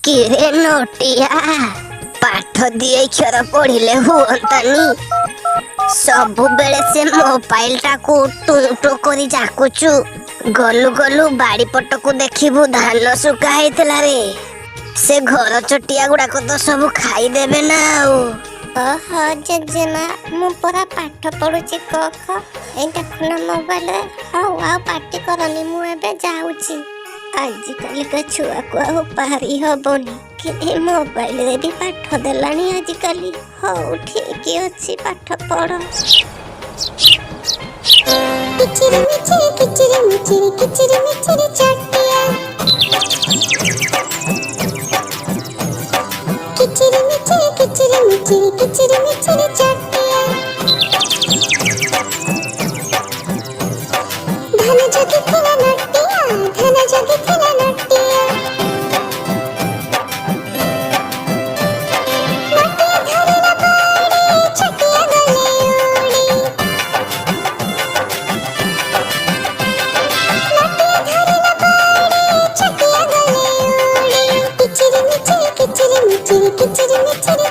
किरे नोटिया पाठ दिए क्षर पढ़िले हुअंतानी सबु बेले से मोबाइल टाकू टुटु करी जाकुचु गलु गलु बाड़ी पटकू देखिबु धान सुका हैतला रे से घर चटिया गुड़ाक तो सब खाई देबे ना ओहो जेजेमा मु पूरा पाठ पढुची क ख ए देखना मोबाइल रे हौ आ पार्टी करनी मु एबे जाउची आजिकल का छुआ को आ पारी हबनी कि मोबाइल रे भी पाठ देलानी आजिकल हौ ठीक अछि पाठ पढ़ किचिरी मिचिरी किचिरी मिचिरी किचिरी मिचिरी चटिया किचिरी मिचिरी किचिरी मिचिरी किचिरी मिचिरी चटिया धन जगी खेला नटिया धन जगी खेला नटिया नटिया धरला बाड़ी छटिया गले उड़ी नटिया धरला बाड़ी छटिया गले उड़ी किचिरी मिचिरी किचिरी मिचिरी किचिरी मिचिरी